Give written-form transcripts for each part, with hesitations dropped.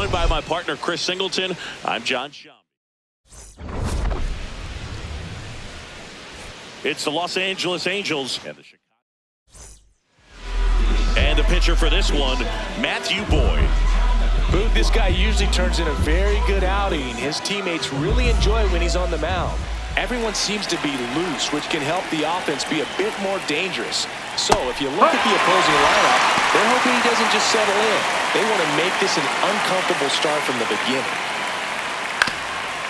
joined by my partner, Chris Singleton. I'm John Shambi. It's the Los Angeles Angels and the pitcher for this one, Matthew Boyd. Boog, this guy usually turns in a very good outing. His teammates really enjoy when he's on the mound. Everyone seems to be loose, which can help the offense be a bit more dangerous. So if you look at the opposing lineup, they're hoping he doesn't just settle in. They want to make this an uncomfortable start from the beginning.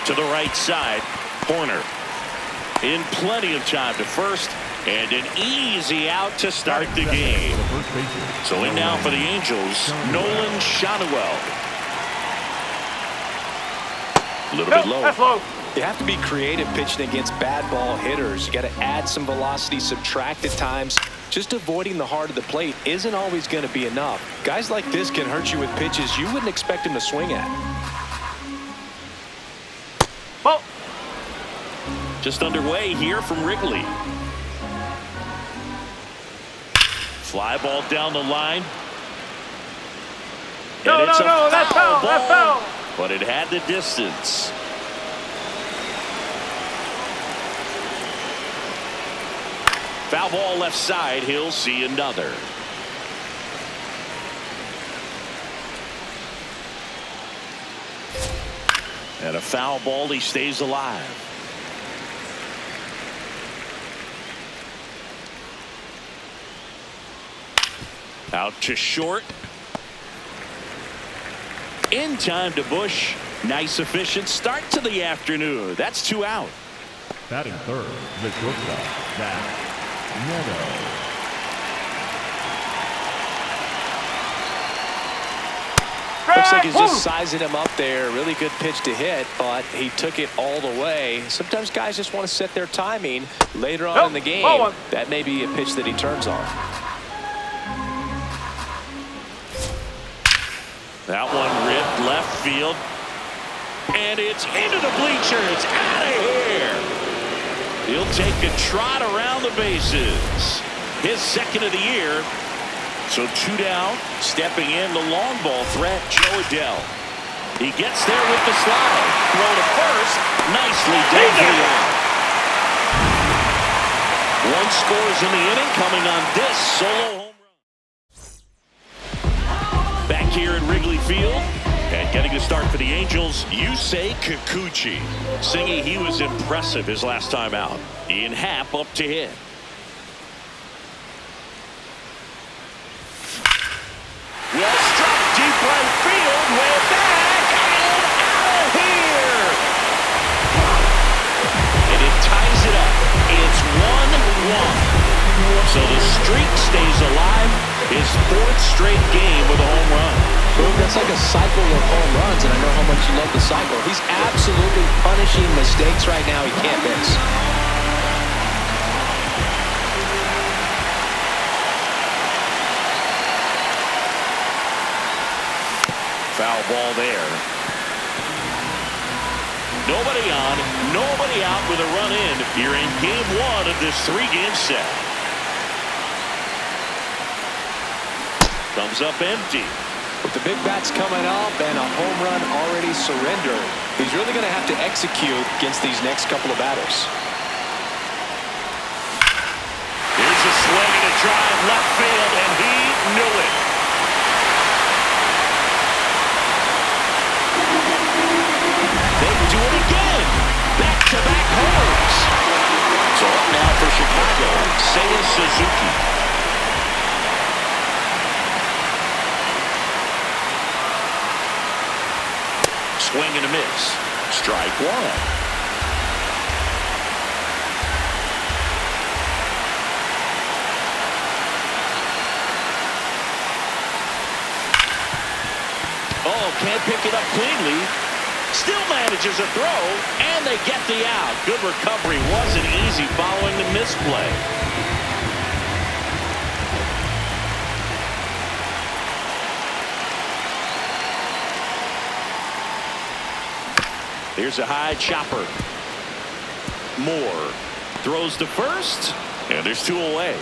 To the right side, Horner. In plenty of time to first, and an easy out to start the game. So in now for the Angels, Nolan Schanuel. A little bit low. That's low. You have to be creative pitching against bad ball hitters. You got to add some velocity, subtract at times. Just avoiding the heart of the plate isn't always going to be enough. Guys like this can hurt you with pitches you wouldn't expect him to swing at. Ball. Just underway here from Wrigley. Fly ball down the line. No, and it's that's foul. That's foul. But it had the distance. Foul ball left side. He'll see another. And a foul ball. He stays alive. Out to short. In time to Bush. Nice efficient start to the afternoon. That's 2 out. Batting third, the shortstop, Zach Neto. Looks like he's just sizing him up there. Really good pitch to hit, but he took it all the way. Sometimes guys just want to set their timing later on in the game. That may be a pitch that he turns on. That one ripped left field. And it's into the bleachers. Out of here. He'll take a trot around the bases. His second of the year. So 2 down. Stepping in the long ball threat, Joe Adell. He gets there with the slide. Throw to first. Nicely done for the out. One scores in the inning coming on this solo home run. Back here at Wrigley Field. And getting a start for the Angels, Yusei Kikuchi. Singing he was impressive his last time out. Ian Happ up to hit. Well struck deep right field. Way back and out of here. And it ties it up. It's 1-1. So the streak stays alive. His 4th straight game with a home run. Boom, that's like a cycle of home runs, and I know how much you love the cycle. He's absolutely punishing mistakes right now he can't fix. Foul ball there. Nobody on, nobody out with a run in here in game 1 of this 3-game set. Comes up empty. With the big bats coming up and a home run already surrendered, he's really going to have to execute against these next couple of batters. Here's a swing and a drive left field, and he knew it. They do it again. Back-to-back homers. So up now for Chicago, Seiya Suzuki. Swing and a miss. Strike 1. Oh, can't pick it up cleanly. Still manages a throw, and they get the out. Good recovery. Wasn't easy following the misplay. Here's a high chopper. Moore throws to first, and there's 2 away.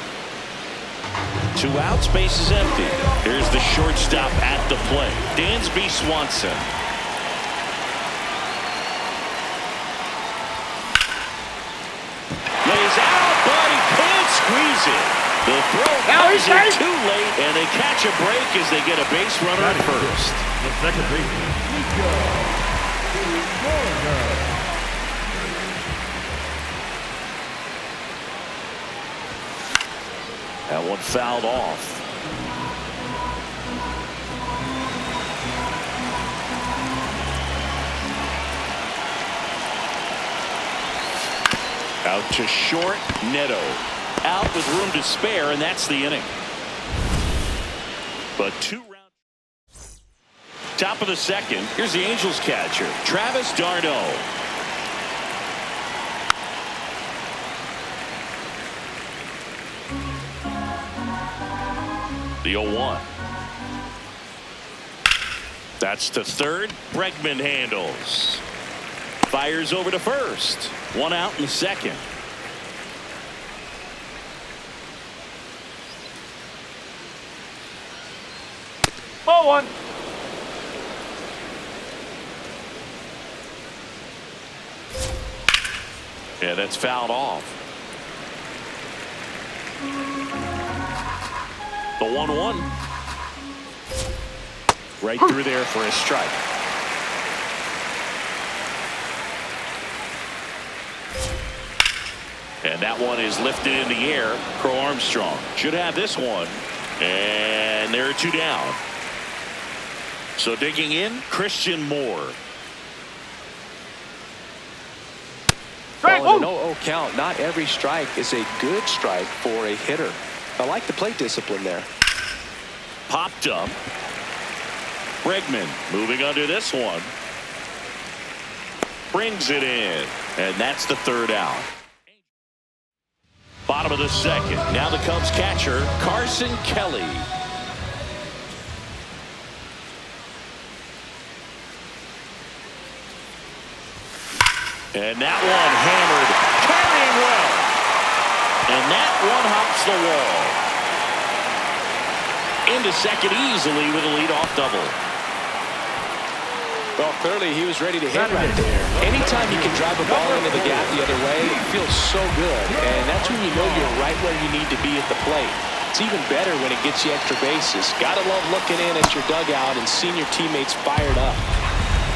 2 outs, base is empty. Here's the shortstop at the plate, Dansby Swanson. Lays out, but he can't squeeze it. The throw comes in too late, and they catch a break as they get a base runner at first. The second baseman, Nico. That one fouled off. Out to short, Neto. Out with room to spare, and that's the inning. But 2 rounds. Top of the second. Here's the Angels catcher, Travis d'Arnaud. The 0-1. That's to third. Bregman handles. Fires over to first. 1 out in the second. Ball 1. Yeah, that's fouled off. The 1-1. Right through there for a strike. And that one is lifted in the air. Crow Armstrong should have this one. And there are 2 down. So digging in, Christian Moore. Well, in an 0-0 count, not every strike is a good strike for a hitter. I like the plate discipline there. Popped up. Bregman moving under this one. Brings it in. And that's the 3rd out. Bottom of the second. Now the Cubs catcher, Carson Kelly. And that one hammered, carrying well. And that one hops the wall. Into second easily with a leadoff double. Well, clearly he was ready to hit right there. Anytime you can drive a ball into the gap the other way, it feels so good. And that's when you know you're right where you need to be at the plate. It's even better when it gets you extra bases. Gotta love looking in at your dugout and seeing your teammates fired up.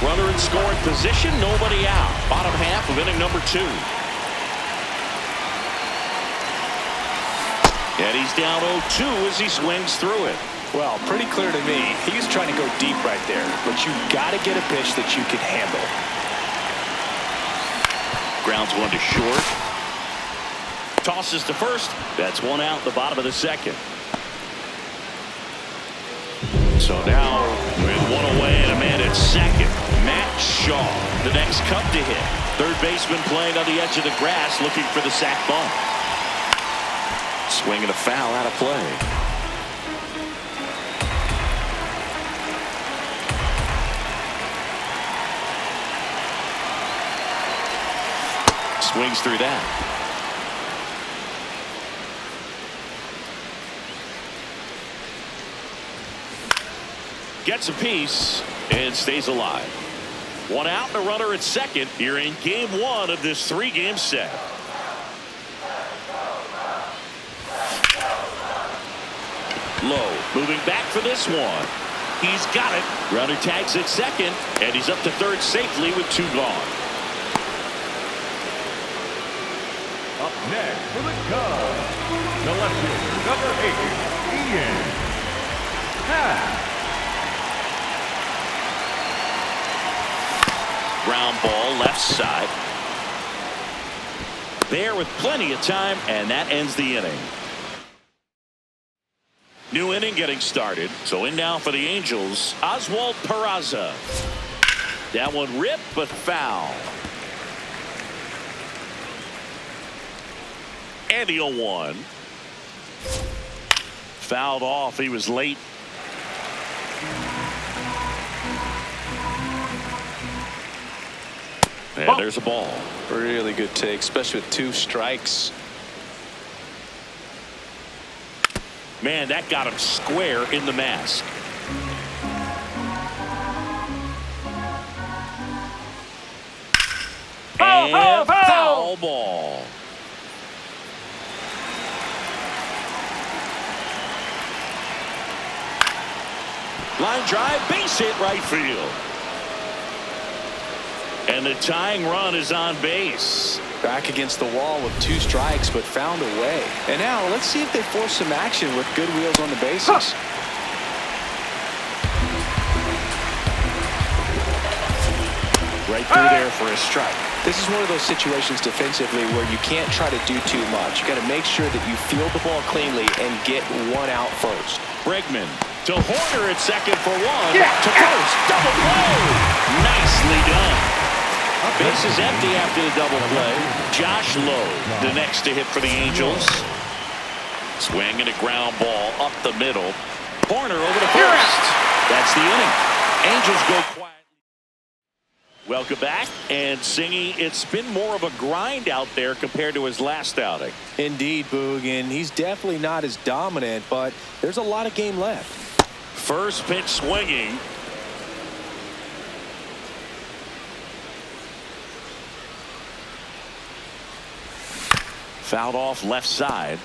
Runner in scoring position, nobody out. Bottom half of inning number 2. And he's down 0-2 as he swings through it. Well, pretty clear to me. He's trying to go deep right there, but you got to get a pitch that you can handle. Grounds one to short. Tosses to first. That's 1 out, the bottom of the second. So now with 1 away and a man at second, Matt Shaw, the next Cub to hit. Third baseman playing on the edge of the grass, looking for the sac bump. Swinging a foul out of play. Swings through that. Gets a piece and stays alive. 1 out and a runner at second here in game 1 of this 3-game set. Low moving back for this one. He's got it. Runner tags at second, and he's up to third safely with 2 gone. Up next for the Cubs, the left fielder, number 8, ANaheim. Ground ball left side. There with plenty of time, and that ends the inning. New inning getting started. So in now for the Angels, Oswald Peraza. That one ripped but foul. And the 0-1. Fouled off. He was late. And there's a ball. Really good take, especially with 2 strikes. Man, that got him square in the mask. And foul ball. Line drive, base hit right field. And the tying run is on base. Back against the wall with 2 strikes, but found a way. And now let's see if they force some action with good wheels on the bases. Right through there for a strike. This is one of those situations defensively where you can't try to do too much. You got to make sure that you field the ball cleanly and get one out first. Bregman to Horner at second for one. To first, double play. Nicely done. Base is empty after the double play. Josh Lowe, the next to hit for the Angels. Swing and a ground ball up the middle. Horner over to first. That's the inning. Angels go quietly. Welcome back. And Singy, it's been more of a grind out there compared to his last outing. Indeed, Boog, and he's definitely not as dominant, but there's a lot of game left. First pitch swinging. Fouled off left side.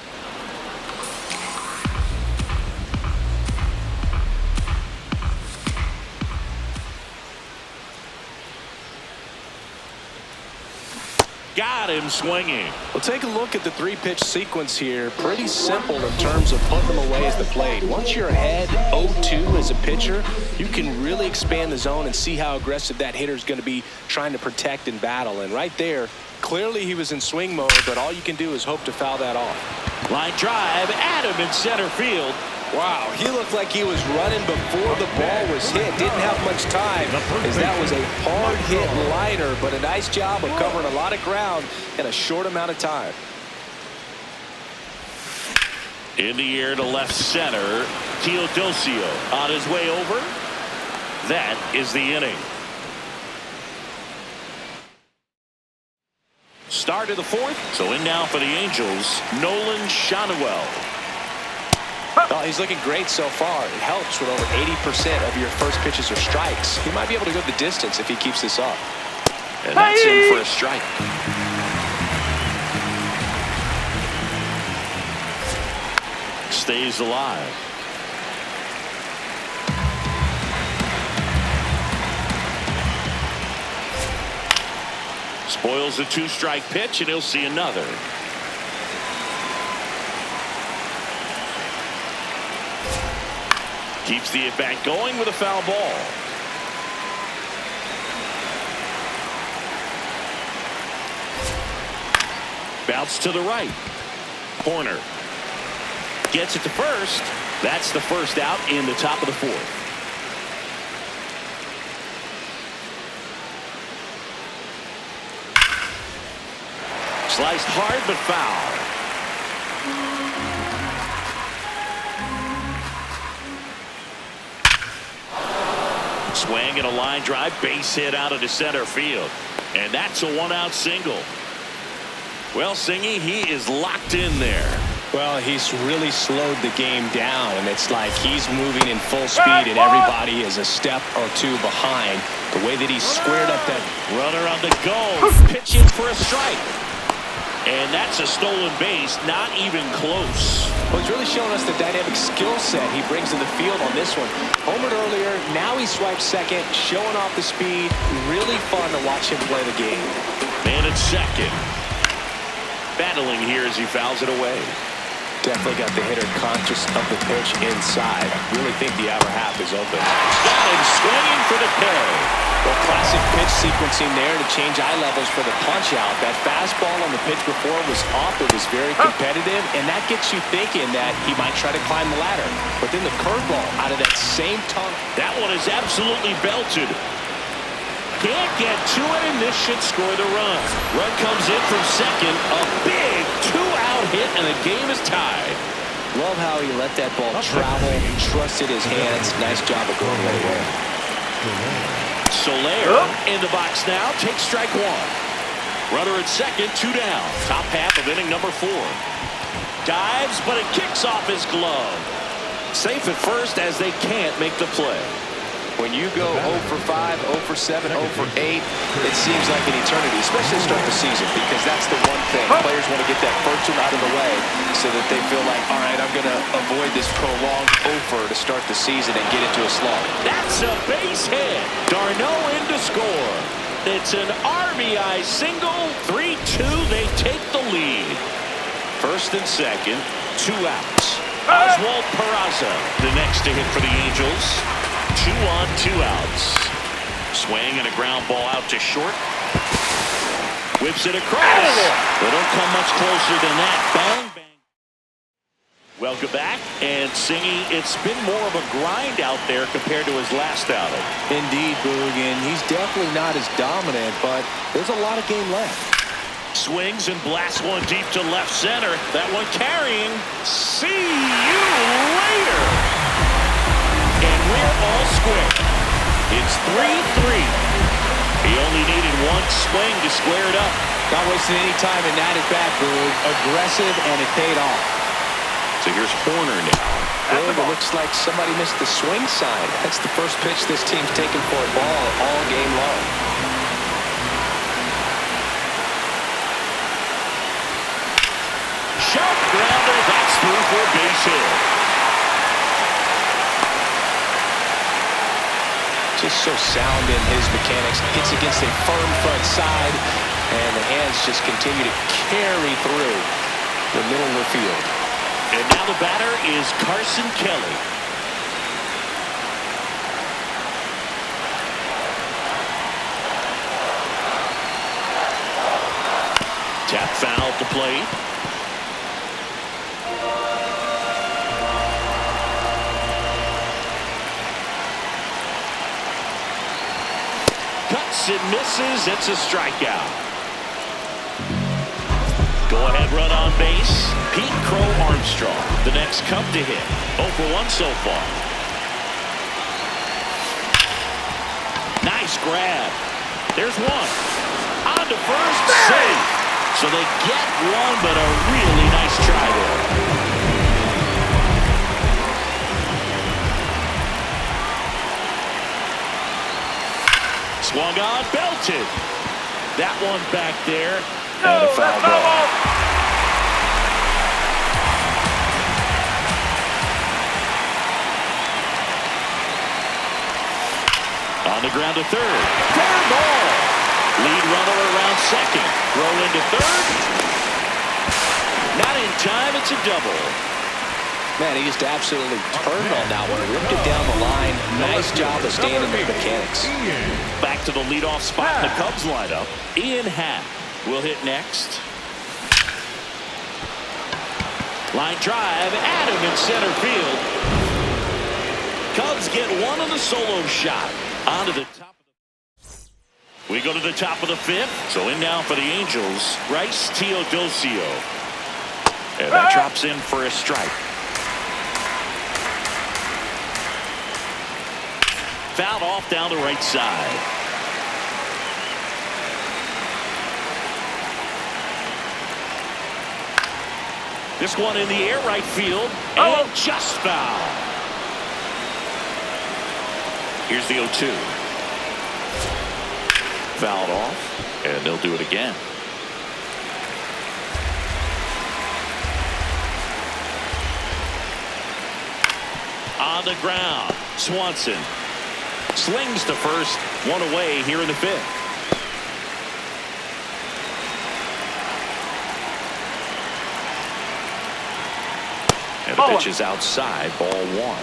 Got him swinging. Well, take a look at the 3-pitch sequence here. Pretty simple in terms of putting them away as the plate. Once you're ahead 0-2 as a pitcher, you can really expand the zone and see how aggressive that hitter is going to be trying to protect and battle. And right there, clearly he was in swing mode, but all you can do is hope to foul that off. Line drive, Adam in center field. Wow, he looked like he was running before the ball was hit. Didn't have much time, as that was a hard hit liner, but a nice job of covering a lot of ground in a short amount of time. In the air to left center, Teodosio on his way over. That is the inning. Start of the fourth. So in now for the Angels, Nolan Schanuel. Well, he's looking great so far. It helps with over 80% of your first pitches or strikes. He might be able to go the distance if he keeps this up. And that's him for a strike. Stays alive. Spoils a 2-strike pitch, and he'll see another. Keeps the at-bat going with a foul ball. Bounce to the right. Horner gets it to first. That's the first out in the top of the fourth. Sliced hard but foul. Swing and a line drive, base hit out into center field. And that's a 1-out single. Well, Singy, he is locked in there. Well, he's really slowed the game down, and it's like he's moving in full speed, and everybody is a step or two behind. The way that he squared up that runner on the go, pitching for a strike. And that's a stolen base, not even close. Well, he's really showing us the dynamic skill set he brings to the field on this one. Homered earlier, now he swipes second, showing off the speed. Really fun to watch him play the game. Man at second. Battling here as he fouls it away. Definitely got the hitter conscious of the pitch inside. I really think the outer half is open. Got him swinging for the play. Well, classic pitch sequencing there to change eye levels for the punch out. That fastball on the pitch before was off. It was very competitive, and that gets you thinking that he might try to climb the ladder. But then the curveball out of that same tongue. That one is absolutely belted. Can't get to it, and this should score the run. Run comes in from second. A big 2-out hit, and the game is tied. Love how he let that ball travel, trusted his hands. Nice job of going right away. Soler in the box now, takes strike one. Runner at second, 2 down. Top half of inning number 4. dives, but it kicks off his glove. Safe at first as they can't make the play. When you go 0 for 5, 0 for 7, 0 for 8, it seems like an eternity, especially to start the season, because that's the one thing. Players want to get that first one out of the way so that they feel like, all right, I'm going to avoid this prolonged 0 for to start the season and get into a slog. That's a base hit. Darno in to score. It's an RBI single. 3-2, they take the lead. First and second, 2 outs. Oswald Peraza, the next to hit for the Angels. 2 on, 2 outs. Swing and a ground ball out to short. Whips it across. They don't come much closer than that. Bang, bang. Welcome back. And Singy, it's been more of a grind out there compared to his last outing. Indeed, Boog, and he's definitely not as dominant, but there's a lot of game left. Swings and blasts one deep to left center. That one carrying. See you later. And we're all square. It's 3-3. He only needed one swing to square it up. Not wasting any time in that at bat, Boog. Aggressive, and it paid off. So here's Horner now. Boog, it looks like somebody missed the swing sign. That's the first pitch this team's taken for a ball all game long. Sharp grounder. That's through for a base hit. Just so sound in his mechanics. Hits against a firm front side, and the hands just continue to carry through the middle of the field. And now the batter is Carson Kelly. Tap foul to plate. Cuts and misses. It's a strikeout. Go-ahead run on base. Pete Crow Armstrong, the next Cub to hit. 0 for 1 so far. Nice grab. There's one. On to first. Safe. So they get one, but a really nice try there. Swung on, belted. That one back there. And a foul ball. On the ground to third. Fair ball. Lead runner around second. Throw into third. Not in time. It's a double. Man, he just absolutely turned on that one. Ripped it down the line. Nice job of staying in the mechanics. Back to the leadoff spot in the Cubs lineup. ANaheim will hit next. Line drive. Adam in center field. Cubs get one on the solo shot. On to the top. We go to the top of the 5th. So in now for the Angels, Bryce Teodosio. And that drops in for a strike. Fouled off down the right side. This one in the air right field. And just foul. Here's the 0-2. Fouled off, and they'll do it again. On the ground, Swanson slings to first, one away here in the 5th. And the pitch is outside, ball 1.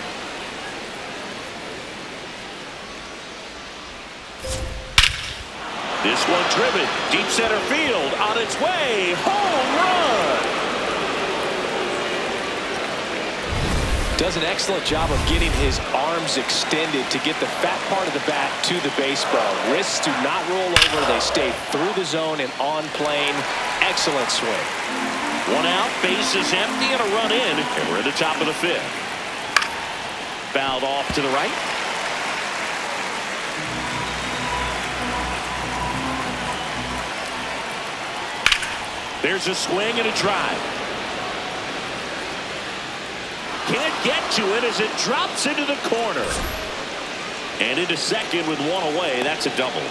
This one driven, deep center field, on its way, home run! Does an excellent job of getting his arms extended to get the fat part of the bat to the baseball. Wrists do not roll over, they stay through the zone and on plane. Excellent swing. 1 out, base is empty, and a run in, and we're at the top of the 5th. Fouled off to the right. There's a swing and a drive. can't get to it as it drops into the corner. And into second with one away. That's a double.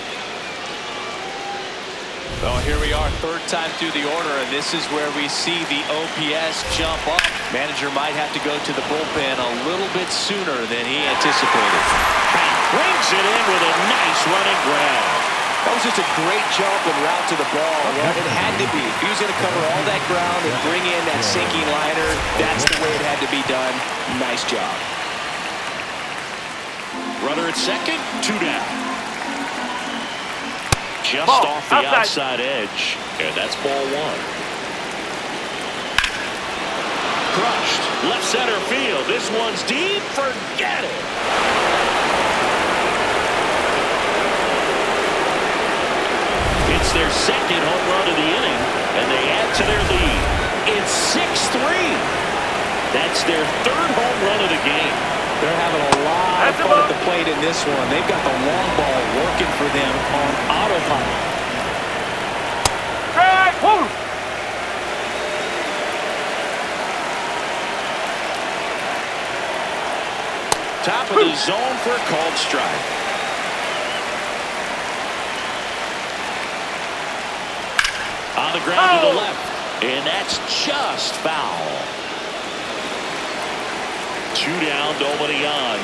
Well, here we are, third time through the order, and this is where we see the OPS jump up. Manager might have to go to the bullpen a little bit sooner than he anticipated. Brings it in with a nice running grab. That was just a great jump and route to the ball. Well, it had to be. If he was going to cover all that ground and bring in that sinking liner, that's the way it had to be done. Nice job. Runner at second, 2 down. Just Ball, off the outside. outside edge. And that's ball 1. Crushed. Left center field. This one's deep. Forget it. It's their second home run of the inning, and they add to their lead. It's 6-3. That's their third home run of the game. They're having a lot of fun at the plate in this one. They've got the long ball working for them on autopilot. Strike. Woo. Top of the zone for a called strike. On the ground to the left, and that's just foul. 2 down, nobody on.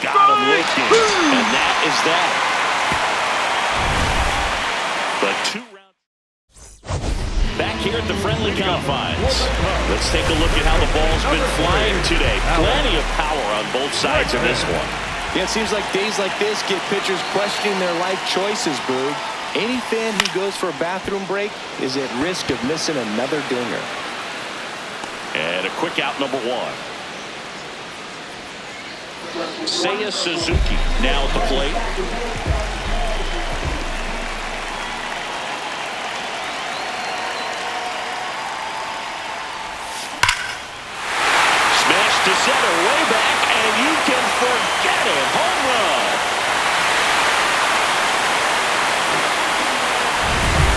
Got him looking, and that is that. But 2 rounds back here at the friendly confines. Let's take a look at how the ball's been flying today. Plenty of power on both sides of this one. Yeah, it seems like days like this get pitchers questioning their life choices, Boog. Any fan who goes for a bathroom break is at risk of missing another dinger. And a quick out, number 1. Seiya Suzuki now at the plate. Smash to center, way back, and you can forget it. Home run.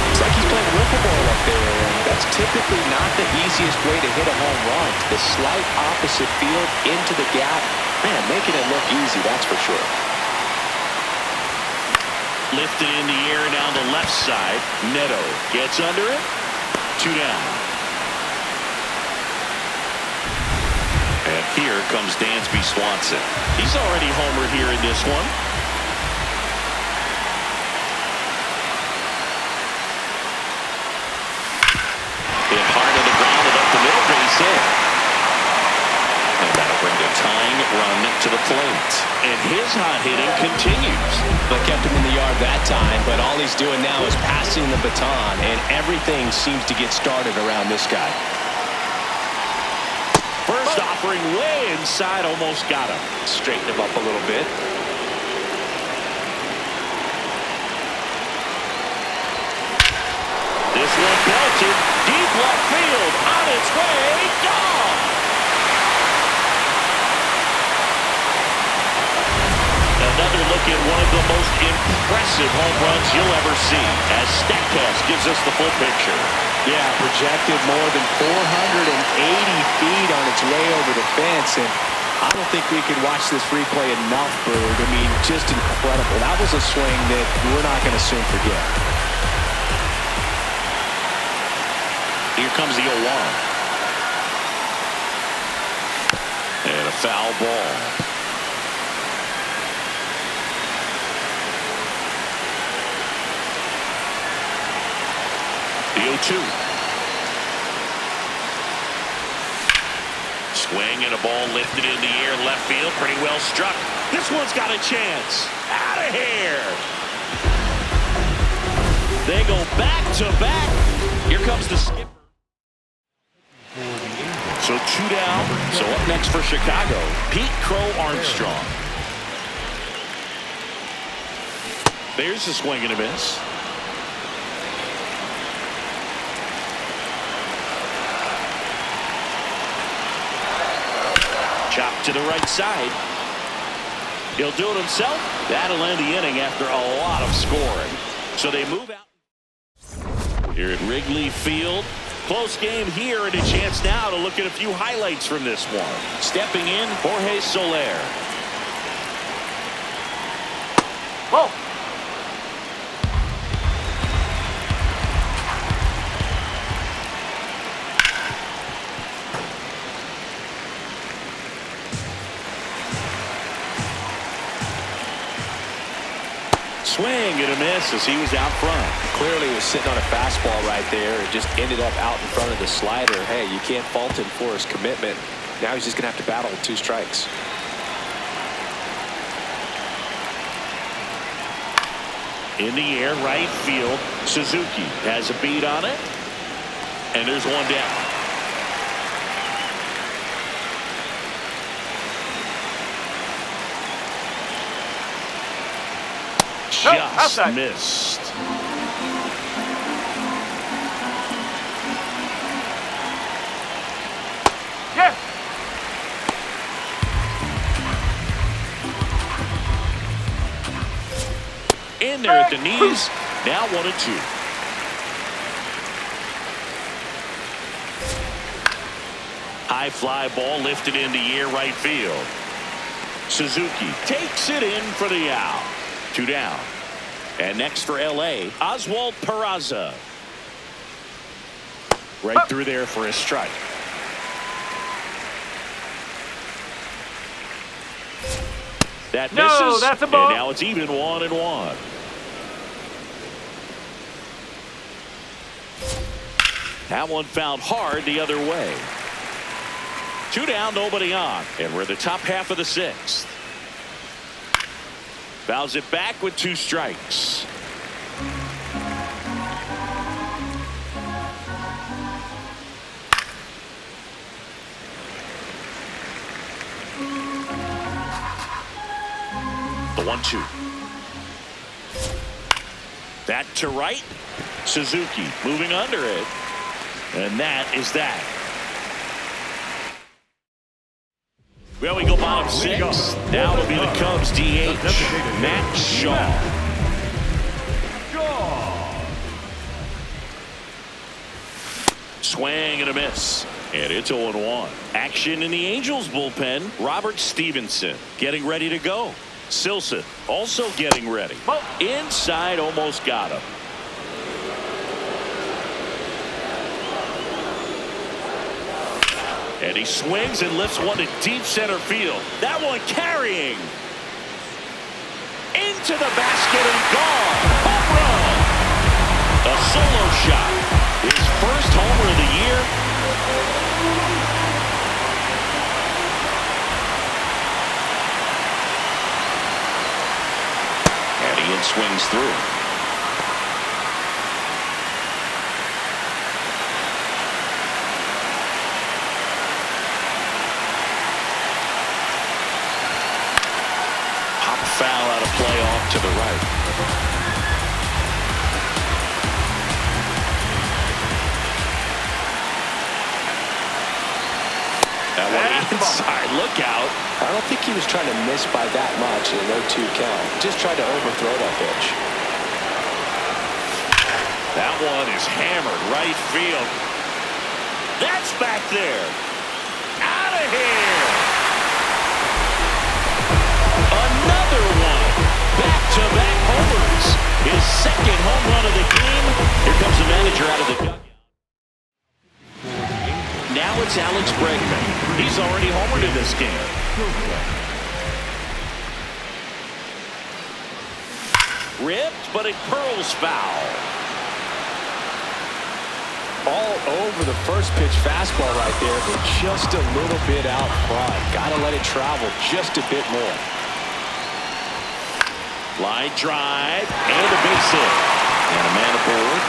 It's like he's playing wiffle ball up there, and that's typically not the easiest way to hit a home run. The slight opposite field into the gap. Man, making it look easy, that's for sure. Lifted in the air down the left side. Neto gets under it. 2 down. And here comes Dansby Swanson. He's already homered here in this one. Hit hard on the ground and up the middle, base hit. And that'll bring the tying run to the plate. And his hot hitting continues. They kept him in the yard that time, but all he's doing now is passing the baton, and everything seems to get started around this guy. First offering way inside, almost got him. Straighten him up a little bit. This one belted deep left field, on its way, gone. Another look at one of the most impressive home runs you'll ever see, as StatCast gives us the full picture. Yeah, projected more than 480 feet on its way over the fence, and I don't think we could watch this replay enough, Bird. I mean, just incredible. That was a swing that we're not going to soon forget. Here comes the 0-1. And a foul ball. The 0-2. Swing and a ball lifted in the air, left field, pretty well struck. This one's got a chance. Out of here. They go back to back. Here comes the skipper. So 2 down. So up next for Chicago, Pete Crow Armstrong. There's the swing and a miss. Chop to the right side. He'll do it himself. That'll end the inning after a lot of scoring. So they move out here at Wrigley Field. Close game here, and a chance now to look at a few highlights from this one. Stepping in, Jorge Soler. Whoa. Swing and a miss as he was out front. Clearly he was sitting on a fastball right there and just ended up out in front of the slider. Hey, you can't fault him for his commitment. Now he's just going to have to battle with 2 strikes. In the air, right field. Suzuki has a beat on it. And there's one down. Just missed. Yes. In there at the knees. Now 1-2. High fly ball lifted in the air, right field. Suzuki takes it in for the out. 2 down. And next for L.A., Oswald Peraza. Right through there for a strike. That misses. No, that's a ball. And now it's even 1-1. That one fouled hard the other way. 2 down, nobody on. And we're the top half of the 6th. Fouls it back with 2 strikes. The 1-2. That to right. Suzuki moving under it. And that is that. Well, we go bottom 6. Now it'll be the Cubs DH, Matt Shaw. Swing and a miss. And it's 0-1. Action in the Angels bullpen. Robert Stevenson getting ready to go. Silson also getting ready. Inside, almost got him. And he swings and lifts one to deep center field. That one carrying. Into the basket and gone. Home run. A solo shot. His first homer of the year. And he swings through. Foul out of play off to the right. That one inside. Look out. I don't think he was trying to miss by that much in a 0-2 count. Just tried to overthrow that pitch. That one is hammered right field. That's back there. Out of here. Another one. Back-to-back homers. His second home run of the game. Here comes the manager out of the dugout. Now it's Alex Bregman. He's already homered in this game. Ripped, but it curls foul. All over the first pitch fastball right there, but just a little bit out front. Got to let it travel just a bit more. Line drive and a base hit. And a man aboard.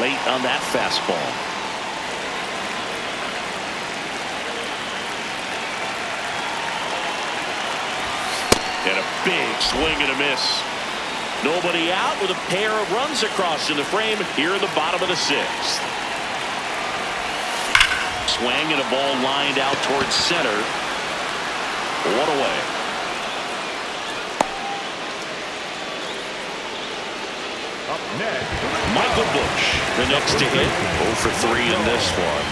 Late on that fastball. And a big swing and a miss. Nobody out with a pair of runs across in the frame here in the bottom of the sixth. Swing and a ball lined out towards center. One away. Up next, Michael Bush, the next to hit. 0 for 3 in this one.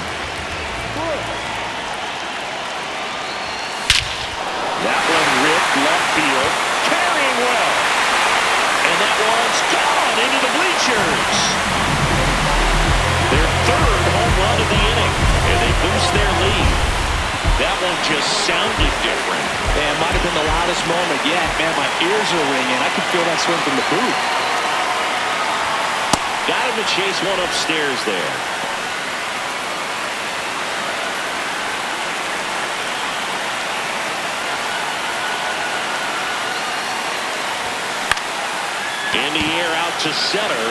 That one ripped left field. Carrying well. And that one's gone into the bleachers. Their third home run of the inning. And they boost their lead. That one just sounded different. Man, might have been the loudest moment yet. Man, my ears are ringing. I could feel that swing from the booth. Got him to chase one upstairs there. In the air out to center,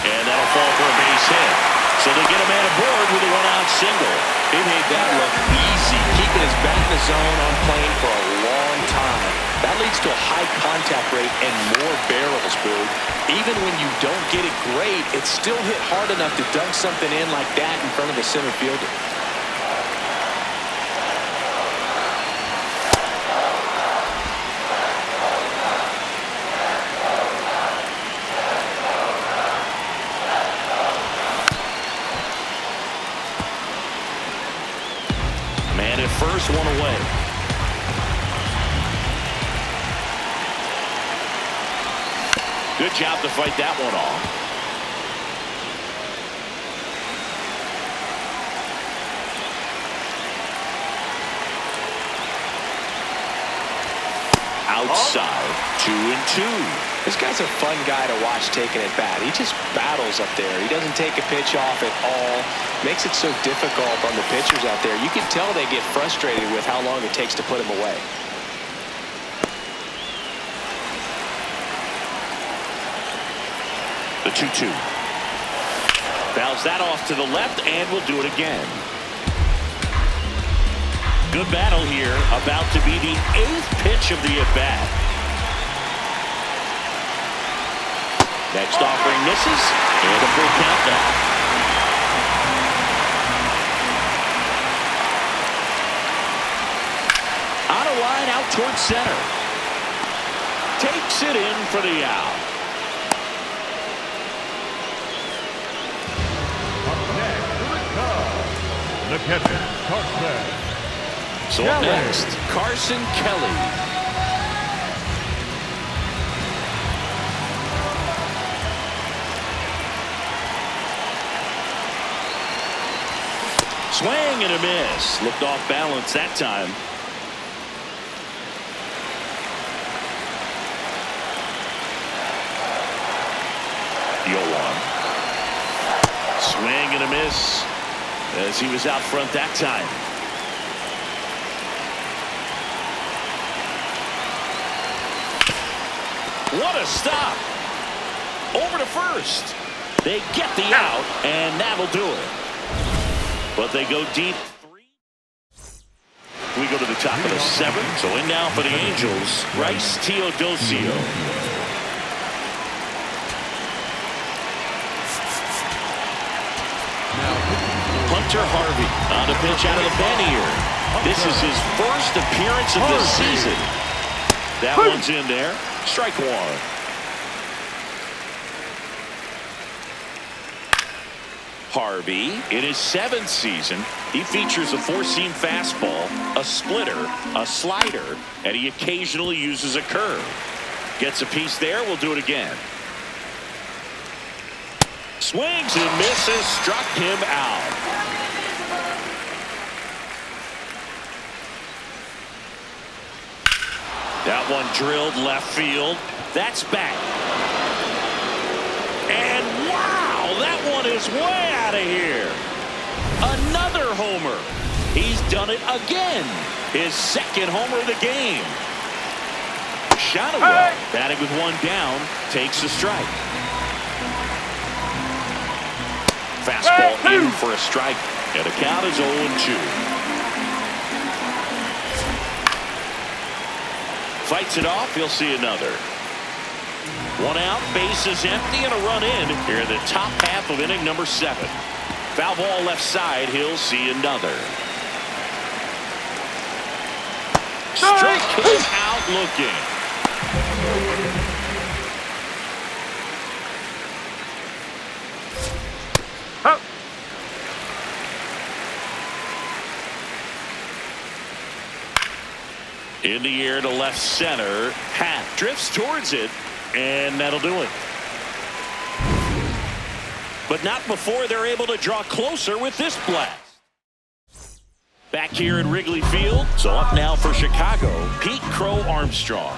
and that'll fall for a base hit. So they get a man aboard with a one-out single. He made that look easy, keeping his bat in the zone on plane for a long time. That leads to a high contact rate and more barrels, Boog. Even when you don't get it great, it's still hit hard enough to dunk something in like that in front of the center fielder. Man at first, one away. Good job to fight that one off. Outside, 2-2. This guy's a fun guy to watch taking at bat. He just battles up there. He doesn't take a pitch off at all. Makes it so difficult on the pitchers out there. You can tell they get frustrated with how long it takes to put him away. The 2-2. Fouls that off to the left, and will do it again. Good battle here, about to be the 8th pitch of the at-bat. Next offering misses, and a full count now. On a line out towards center. Takes it in for the out. the catcher, Carson. So up next, Carson Kelly. Swing and a miss. Looked off balance that time. Swing and a miss as he was out front that time. What a stop. Over to first. They get the out, and that'll do it. But they go deep. We go to the top of the 7th. So in now for the Angels, Bryce Teodosio. Hunter Harvey on the pitch out of the pen here. This is his first appearance of the season. That one's in there. Strike one. Harvey, in his 7th season, he features a 4-seam fastball, a splitter, a slider, and he occasionally uses a curve. Gets a piece there. We'll do it again. Swings and misses, struck him out. That one drilled left field. That's back. And wow, that one is way out of here. Another homer. He's done it again. His 2nd homer of the game. Shot it well. Batting with 1 down, takes a strike. Fastball in for a strike, and the count is 0-2. Fights it off. He'll see another. One out, base is empty, and a run in here in the top half of inning number 7. Foul ball left side. He'll see another. Struck him out looking. Huh. In the air to left center. Hat drifts towards it, and that'll do it. But not before they're able to draw closer with this blast. Back here at Wrigley Field, so up now for Chicago, Pete Crow Armstrong.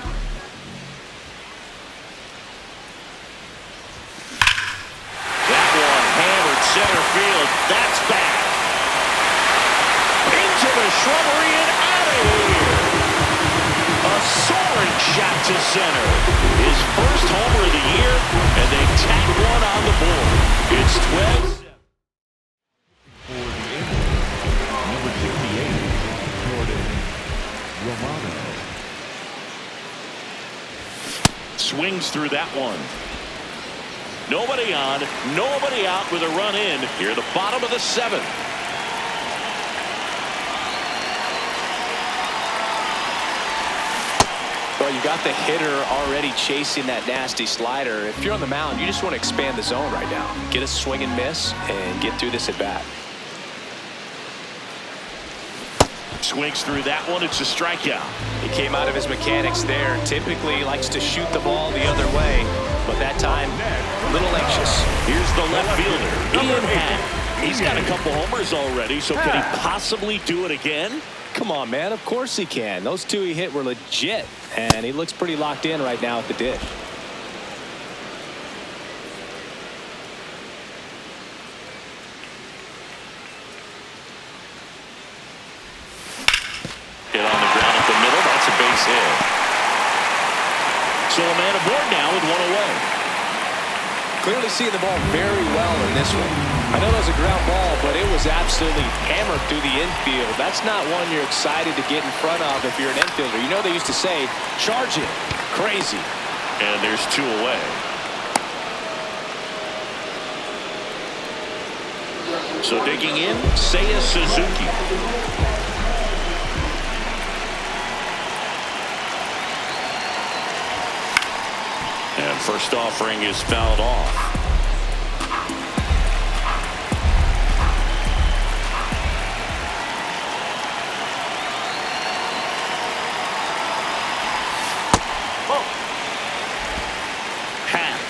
That one hammered center field. That's back. Into the shrubbery and out of here. A soaring shot to center. His first homer of the year, and they tack one on the board. It's 12. For the Angels, number 68, Jordan Romano. Swings through that one. Nobody on, nobody out with a run in here at the bottom of the 7th. Well, you got the hitter already chasing that nasty slider. If you're on the mound, you just want to expand the zone right now. Get a swing and miss and get through this at bat. Swings through that one. It's a strikeout. He came out of his mechanics there. Typically he likes to shoot the ball the other way, but that time a little anxious. Here's the left fielder, ANaheim. He's got a couple homers already, so can he possibly do it again? Come on, man. Of course he can. Those two he hit were legit, and he looks pretty locked in right now at the dish. Hit on the ground at the middle. That's a base hit. So a man aboard now with one away. Clearly seeing the ball very well in this one. I know that was a ground ball, but it was absolutely hammered through the infield. That's not one you're excited to get in front of if you're an infielder. You know they used to say, charge it. Crazy. And there's 2 away. So digging in, Seiya Suzuki. And first offering is fouled off.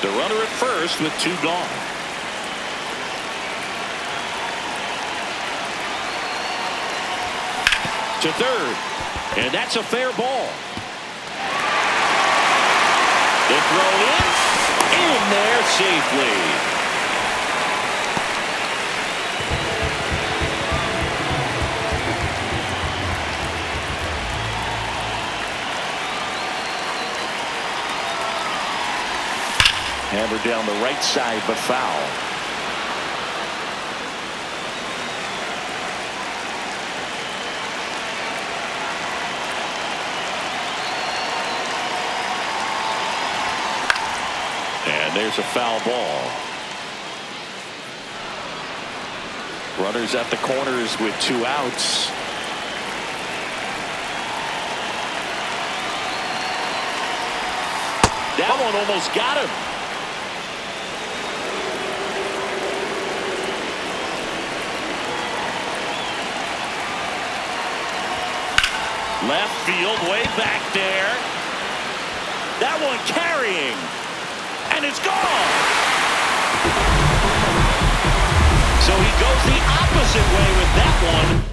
The runner at first with 2 gone. To third, and that's a fair ball. The throw in there safely. Hammered down the right side, but foul. And there's a foul ball. Runners at the corners with 2 outs. That one almost got him. Left field, way back there. That one carrying. And it's gone. So he goes the opposite way with that one.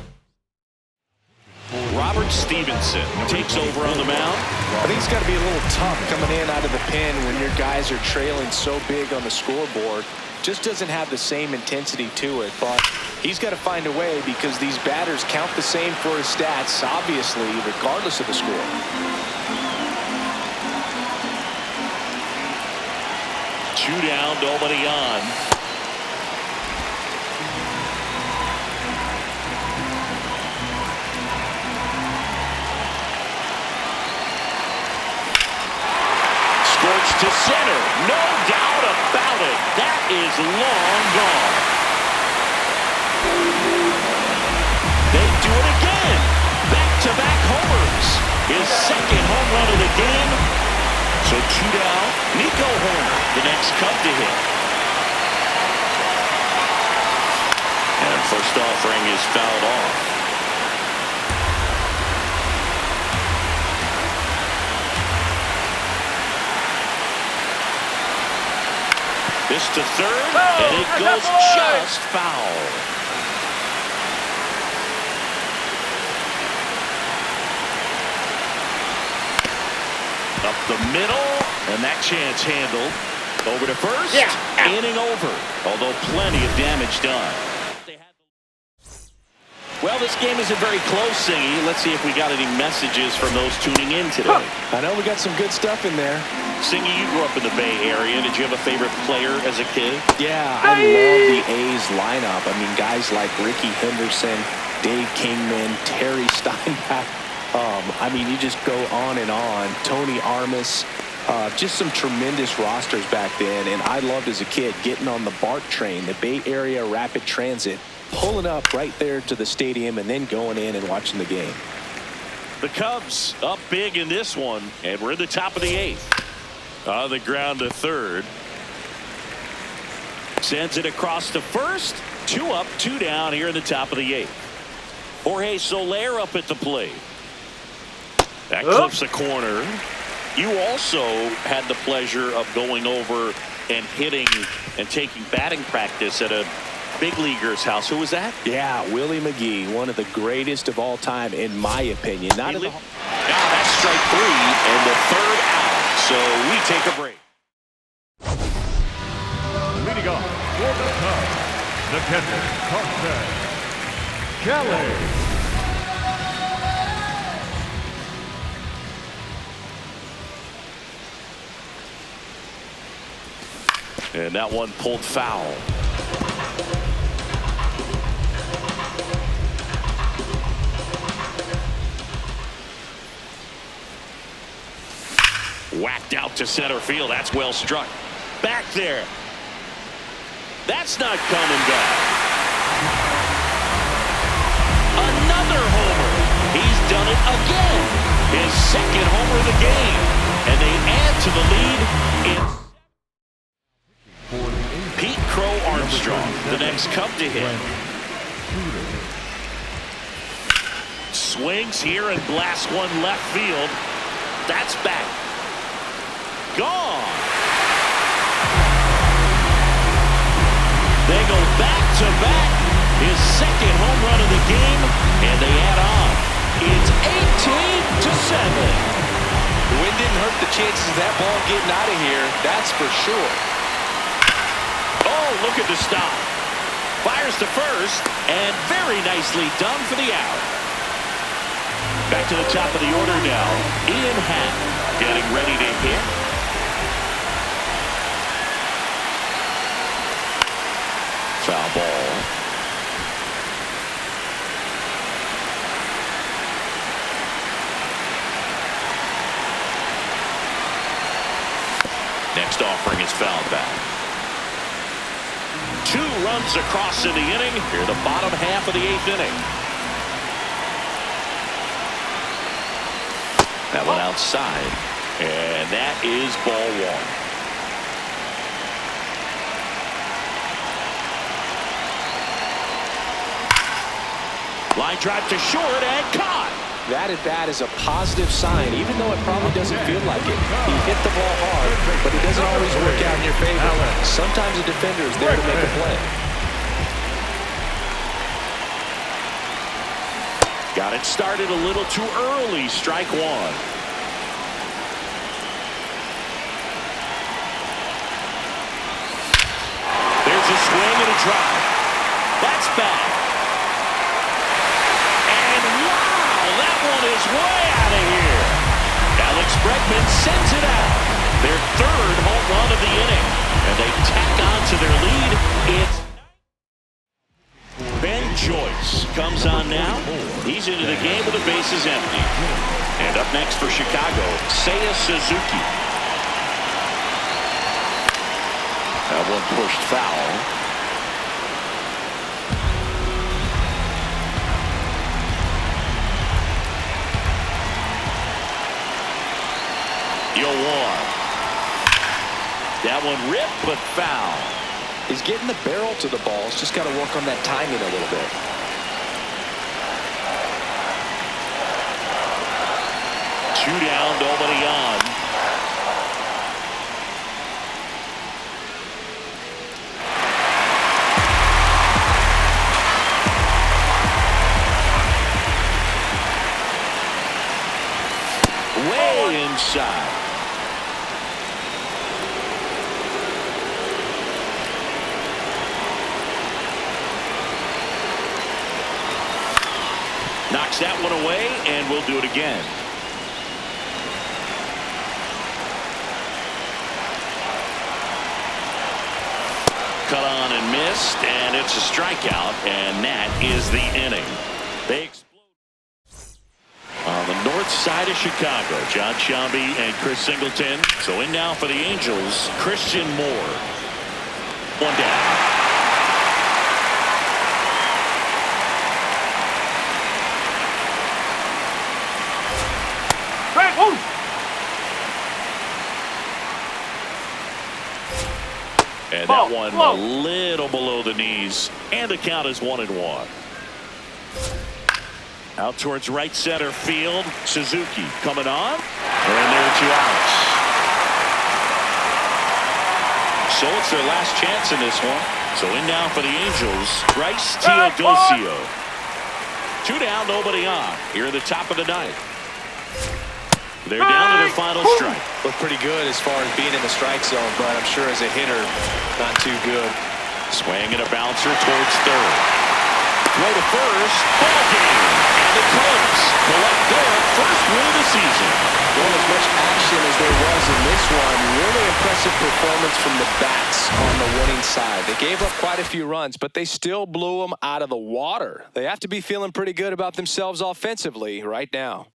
Robert Stevenson takes over on the mound. I think it's got to be a little tough coming in out of the pen when your guys are trailing so big on the scoreboard. Just doesn't have the same intensity to it, but he's got to find a way because these batters count the same for his stats, obviously, regardless of the score. Two down, nobody on. Launch to center. No doubt about it. That is long gone. They do it again. Back-to-back homers. His second home run of the game. So 2 down. Nico Homer, the next Cub to hit. And first offering is fouled off. This to third, and it goes just foul. Up the middle, and that chance handled. Over to first, inning over, although plenty of damage done. Well, this game isn't very close, Singy. Let's see if we got any messages from those tuning in today. I know we got some good stuff in there. Singy, you grew up in the Bay Area. Did you have a favorite player as a kid? Yeah, I love the A's lineup. I mean, guys like Ricky Henderson, Dave Kingman, Terry Steinbach. I mean, you just go on and on. Tony Armas. Just some tremendous rosters back then. And I loved as a kid getting on the BART train, the Bay Area Rapid Transit, pulling up right there to the stadium and then going in and watching the game. The Cubs up big in this one, and we're in the top of the 8th. On the ground to third. Sends it across to first. 2 up, 2 down here in the top of the 8th. Jorge Soler up at the plate. That clips a corner. You also had the pleasure of going over and hitting and taking batting practice at a big leaguer's house. Who was that? Yeah, Willie McGee, one of the greatest of all time, in my opinion. Now that's strike 3 and the third out. So we take a break. Leading off for the Cubs, the catcher, Carter Kelly. And that one pulled foul. Whacked out to center field. That's well struck. Back there. That's not coming back. Another homer. He's done it again. His second homer of the game. And they add to the lead in Pete Crow Armstrong, the next Cub to hit. Swings here and blasts one left field. That's back. Gone. They go back to back. His second home run of the game, and they add on. It's 18-7. The wind didn't hurt the chances of that ball getting out of here, that's for sure. Oh, look at the stop. Fires to first, and very nicely done for the out. Back to the top of the order now. ANaheim getting ready to hit. Foul ball. Next offering is fouled back. 2 runs across in the inning. Here, the bottom half of the 8th inning. That one outside, and that is ball 1. Line drive to short and caught. That at bat is a positive sign, even though it probably doesn't feel like it. He hit the ball hard, but it doesn't always work out in your favor. Sometimes a defender is there to make a play. Got it started a little too early. Strike 1. There's a swing and a drive. That's back. Is way out of here. Alex Bregman sends it out. Their 3rd home run of the inning. And they tack on to their lead. It's Ben Joyce comes on now. He's into the game with the bases empty. And up next for Chicago, Seiya Suzuki. That one pushed foul. That one ripped, but foul. He's getting the barrel to the ball. He's just got to work on that timing a little bit. Two down, nobody on. Way inside. Knocks that one away, and we'll do it again. Cut on and missed, and it's a strikeout, and that is the inning. They explode. On the north side of Chicago, John Shelby and Chris Singleton. So in now for the Angels, Christian Moore. One down. And that one a little below the knees, and the count is 1-1. Out towards right center field, Suzuki coming on, and there are 2 outs. So it's their last chance in this one. So in now for the Angels, Bryce Teodosio. 2 down, nobody on here in the top of the 9th. They're down to their final strike. Look pretty good as far as being in the strike zone, but I'm sure as a hitter, not too good. Swing and a bouncer towards third. Throw to first. Ball game. And the Cubs collect their first win of the season. Well, as much action as there was in this one, really impressive performance from the bats on the winning side. They gave up quite a few runs, but they still blew them out of the water. They have to be feeling pretty good about themselves offensively right now.